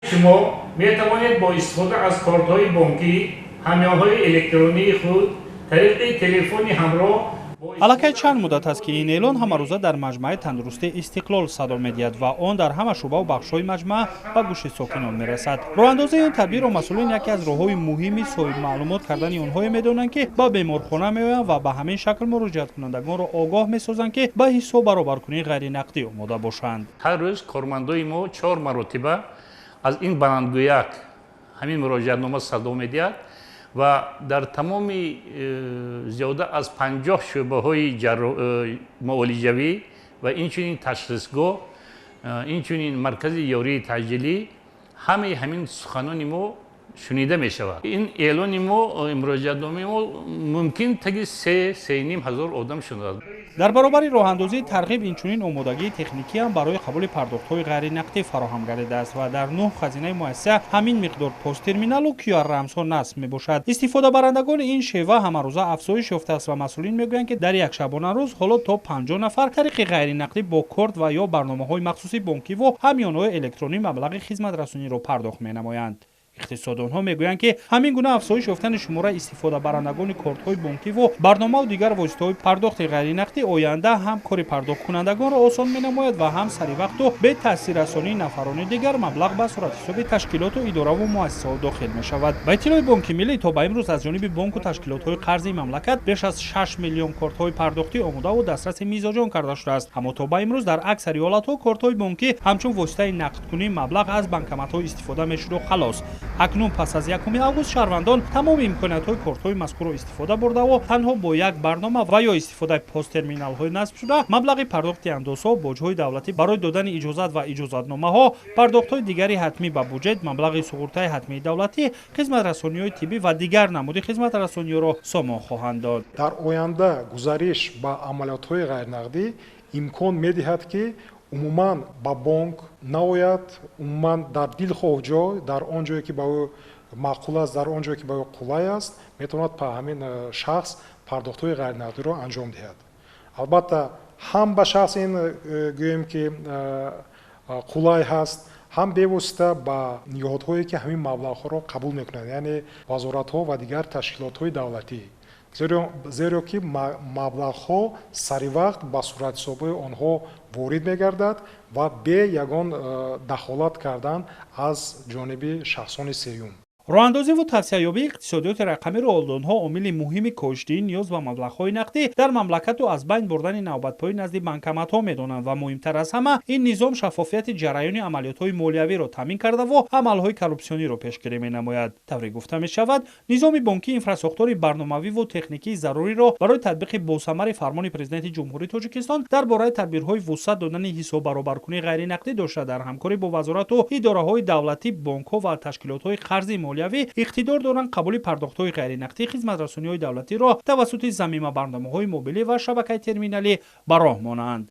شما می توانید با استفاده از کارت‌های بانکی همیاهای الکترونی خود طریق تلفن همراه аллакай чанд муддат аст ки ин эълон ҳамарӯза дар маҷмаи тандурустии истиқлол садо медиҳад ва он дар ҳама шӯъбаву бахшҳои маҷмӯа ба гӯши сокинон мерасад. роҳандозии он тадбирро масъулин яке аз роҳҳои муҳими соҳибмаълумот кардани онҳое медонанд ки ба беморхона меоянд ва ба ҳамин шакл муроҷиаткунандагонро огоҳ месозанд ки ба ҳисоб баробаркунии ғайринақдӣ омода бошанд. ҳар рӯз кормандои мо 4 маротиба аз ин баландгӯяк ҳамин муроҷиатнома садо медиҳад ва дар тамоми зиёда аз 50 шӯъбаҳои муолиҷавӣ ва инчунин ташхисгоҳ, инчунин маркази ёрии таъҷилӣ ҳамаи ҳамин суханони мо шунида мешавад. ин эълони мо, муроҷиатномаи мо мумкин таги 3-3.5 ҳазор одам шунад. дар баробари роҳандозии тарғиб инчунин омодагии техникӣ ҳам барои қабули пардохтҳои ғайринақдӣ фароҳам гардидааст ва дар 9 хазинаи муассиса ҳамин миқдор посттерминалу QR-рамзҳо насб мебошад. истифодабарандагони ин шева ҳамарӯза афзоиш ёфтааст ва масъулин мегӯянд ки дар як шабонарӯз ҳоло то 50 нафар тариқи ғайринақдӣ бо корт ва ё барномаҳои махсуси бонкиву ҳамёнҳои электронӣ маблағи хизматрасониро пардохт менамоянд. иқтисоддонҳо мегӯянд ки ҳамин гуна афзоиш ёфтани шумораи истифодабарандагони кортҳои бонкиву барномаву дигар воситаҳои пардохти ғайринақдӣ оянда ҳам кори пардохткунандагонро осон менамояд ва ҳам саривақту бе таъсиррасонии нафарони дигар маблағ ба суратҳисоби ташкилоту иdoраву муассисаҳо дохил мешавад. ба иттилои бонки миллӣ то ба имрӯз аз ҷониби бонку ташкилотҳои қарзии мамлакат беш аз 6 миллион кортҳои пардохтӣ омодаву дастраси мизоҷон карда шудааст. аммо то ба имрӯз дар аксари ҳолатҳо кортҳои бонкӣ ҳамчун воситаи нақдкунии маблағ аз банкоматҳо истифода мешуду халос. акнун пас аз 1 август шаҳрвандон тамоми имкониятҳои кортҳои мазкурро истифода бурдаву танҳо бо як барнома ва ё истифодаи посттерминалҳои насб шуда маблағи пардохти андозҳо, боҷҳои давлатӣ барои додани иҷозат ва иҷозатномаҳо, пардохтҳои дигари ҳатмӣ ба буҷет, маблағи суғуртаи ҳатмии давлатӣ, хизматрасониҳои тиббӣ ва дигар намуди хизматрасониҳоро сомон хоҳанд дод. дар оянда гузариш ба амалиётҳои ғайринақдӣ имкон медиҳад ки умуман ба бонк наояд, умуман дар дилхоҳ ҷой, дар он ҷое ки ба ӯ маъқул аст, дар он ҷое ки ба ӯ қулай аст, метавонад ба ҳамин шахс пардохтҳои ғайринақдиро анҷом диҳад. албатта ҳам ба шахс ин гӯем ки қулай ҳаст, ҳам бевосита ба ниҳодҳое ки ҳамин маблағҳоро қабул мекунанд, яъне вазоратҳо ва дигар ташкилотҳои давлатӣ. зеро ки маблағҳо саривақт ба суратҳисобҳои онҳо ворид мегардад ва бе ягон дахолат кардан аз ҷониби шахсони сеюм. роҳандозиву тавсияёбии иқтисодиёти рақамиро олдонҳо омили муҳими коштии ниёз ба маблағҳои нақдӣ дар мамлакату аз байн бурдани навбатпои назди банкоматҳо медонанд ва муҳимтар аз ҳама ин низом шаффофияти ҷараёни амалиётҳои молиявиро таъмин кардаву амалҳои коррупсиониро пешгирӣ менамояд. тавре гуфта мешавад, низоми бонкӣ инфраструктури барномавиву техникии заруриро барои татбиқи босамари фармони президенти ҷумҳурии Тоҷикистон дар бораи тадбирҳои вусъат додани ҳисоббаробаркунии ғайринақдӣ дошта дар ҳамкорӣ бо вазорату идораҳои давлатӣ, бонкҳо ва ташкилотҳои қарзи иқтидор доранд қабули пардохтҳои ғайринақдӣ хизматрасониҳои давлатиро тавассути замимабарномаҳои мобилӣ ва шабакаи терминалӣ ба роҳ монанд.